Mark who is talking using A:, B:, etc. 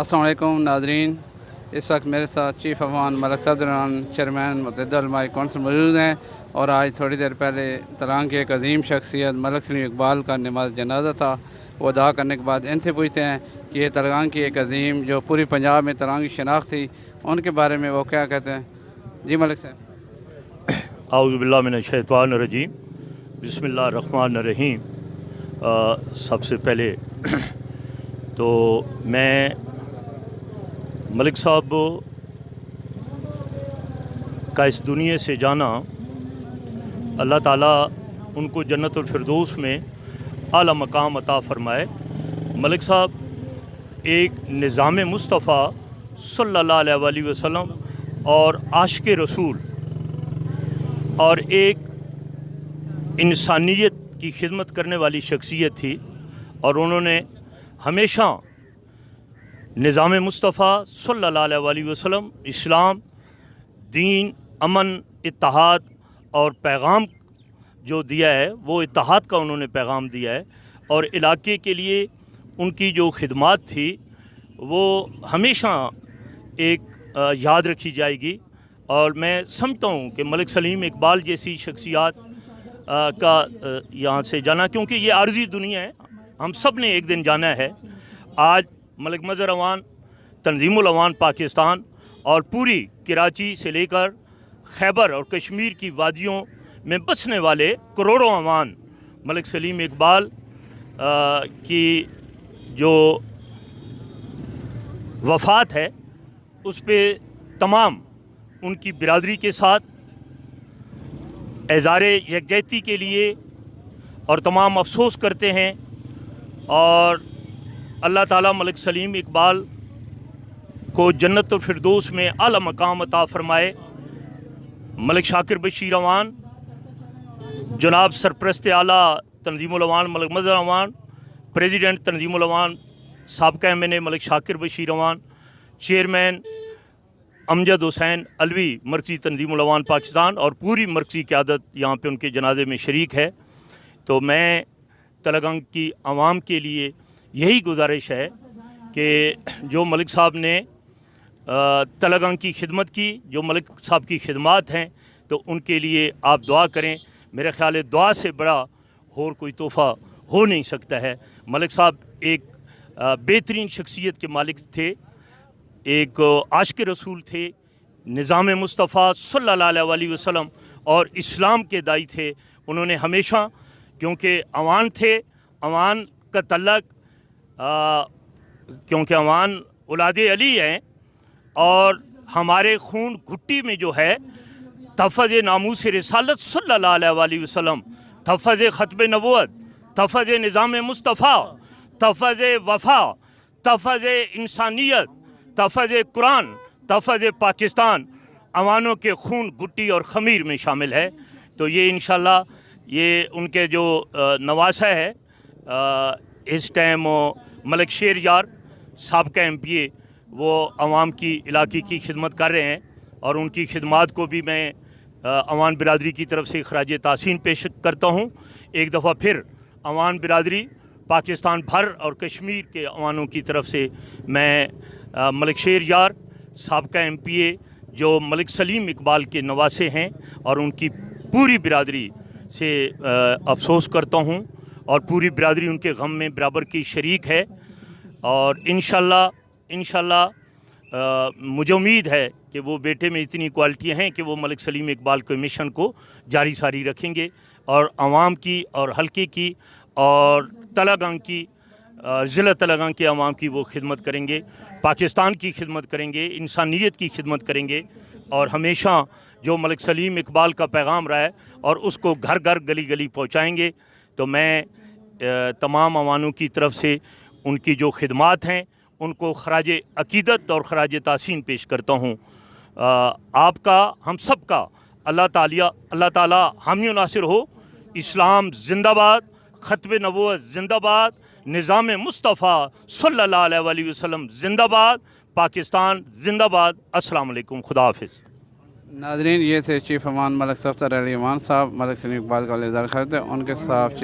A: السلام علیکم ناظرین، اس وقت میرے ساتھ چیف امان ملک صدران چیئرمین متحدہ علماء کونسل موجود ہیں، اور آج تھوڑی دیر پہلے تلنگانہ کی ایک عظیم شخصیت ملک سلیم اقبال کا نماز جنازہ تھا۔ وہ دعا کرنے کے بعد ان سے پوچھتے ہیں کہ یہ تلنگانہ کی ایک عظیم جو پوری پنجاب میں تلنگانہ کی شناخت تھی، ان کے بارے میں وہ کیا کہتے ہیں۔ جی ملک صاحب۔
B: اعوذ باللہ من الشیطان الرجیم، بسم اللہ الرحمن الرحیم۔ سب سے پہلے تو میں ملک صاحب کا اس دنیا سے جانا، اللہ تعالیٰ ان کو جنت الفردوس میں اعلیٰ مقام عطا فرمائے۔ ملک صاحب ایک نظام مصطفیٰ صلی اللہ علیہ وآلہ وسلم اور عاشق رسول اور ایک انسانیت کی خدمت کرنے والی شخصیت تھی، اور انہوں نے ہمیشہ نظام مصطفیٰ صلی اللہ علیہ وآلہ وسلم، اسلام، دین، امن، اتحاد اور پیغام جو دیا ہے وہ اتحاد کا انہوں نے پیغام دیا ہے، اور علاقے کے لیے ان کی جو خدمات تھی وہ ہمیشہ ایک یاد رکھی جائے گی۔ اور میں سمجھتا ہوں کہ ملک سلیم اقبال جیسی شخصیات کا یہاں سے جانا، کیونکہ یہ عارضی دنیا ہے، ہم سب نے ایک دن جانا ہے۔ آج ملک مظہر اوان، تنظیم الاوان پاکستان اور پوری کراچی سے لے کر خیبر اور کشمیر کی وادیوں میں بسنے والے کروڑوں عوام ملک سلیم اقبال کی جو وفات ہے اس پہ تمام ان کی برادری کے ساتھ اظہار یکجہتی کے لیے اور تمام افسوس کرتے ہیں، اور اللہ تعالیٰ ملک سلیم اقبال کو جنت الفردوس میں اعلیٰ مقام عطا فرمائے۔ ملک شاکر بشیر اوان، جناب سرپرست اعلیٰ تنظیم الاوان ملک مظہر اوان، پریزیڈنٹ تنظیم الاوان سابقہ MNA ملک شاکر بشیر اوان، چیئرمین امجد حسین علوی مرکزی تنظیم الاوان پاکستان، اور پوری مرکزی قیادت یہاں پہ ان کے جنازے میں شریک ہے۔ تو میں تلنگانہ کی عوام کے لیے یہی گزارش ہے کہ جو ملک صاحب نے تلنگانہ کی خدمت کی، جو ملک صاحب کی خدمات ہیں، تو ان کے لیے آپ دعا کریں۔ میرے خیال ہے دعا سے بڑا اور کوئی تحفہ ہو نہیں سکتا ہے۔ ملک صاحب ایک بہترین شخصیت کے مالک تھے، ایک عاشق رسول تھے، نظام مصطفیٰ صلی اللہ علیہ وآلہ وسلم اور اسلام کے داعی تھے۔ انہوں نے ہمیشہ، کیونکہ عوان تھے، عوان کا تعلق کیونکہ عوان اولاد علی ہیں، اور ہمارے خون گھٹی میں جو ہے تحفظ ناموس رسالت صلی اللہ علیہ وآلہ وسلم، تحفظ ختم نبوت، تحفظ نظام مصطفیٰ، تحفظ وفا، تحفظ انسانیت، تحفظ قرآن، تحفظ پاکستان عوانوں کے خون گھٹی اور خمیر میں شامل ہے۔ تو یہ انشاءاللہ یہ ان کے جو نواسہ ہے اس ٹائم ملک شیر یار سابقہ MPA، وہ عوام کی علاقے کی خدمت کر رہے ہیں، اور ان کی خدمات کو بھی میں عوام برادری کی طرف سے خراج تحسین پیش کرتا ہوں۔ ایک دفعہ پھر عوام برادری پاکستان بھر اور کشمیر کے عوانوں کی طرف سے میں ملک شیر یار سابقہ MPA جو ملک سلیم اقبال کے نواسے ہیں اور ان کی پوری برادری سے افسوس کرتا ہوں، اور پوری برادری ان کے غم میں برابر کی شریک ہے۔ اور انشاءاللہ مجھے امید ہے کہ وہ بیٹے میں اتنی کوالٹیاں ہیں کہ وہ ملک سلیم اقبال کے مشن کو جاری ساری رکھیں گے، اور عوام کی اور حلقے کی اور تلنگانہ کی، ضلع تلنگانہ کے عوام کی وہ خدمت کریں گے، پاکستان کی خدمت کریں گے، انسانیت کی خدمت کریں گے، اور ہمیشہ جو ملک سلیم اقبال کا پیغام رہا ہے اور اس کو گھر گھر گلی گلی پہنچائیں گے۔ تو میں تمام عوانوں کی طرف سے ان کی جو خدمات ہیں ان کو خراج عقیدت اور خراج تحسین پیش کرتا ہوں۔ آپ کا، ہم سب کا اللہ تعالیٰ حامی و ناصر ہو۔ اسلام زندہ باد، ختم نبوت زندہ باد، نظام مصطفیٰ صلی اللہ علیہ وآلہ وسلم زندہ باد، پاکستان زندہ باد۔ السلام علیکم، خدا حافظ۔
A: ناظرین، یہ تھے چیف امان ملک صفدر علی امان صاحب، ملک سلیم اقبال کا اظہار کرتے ہیں، ان کے ساتھ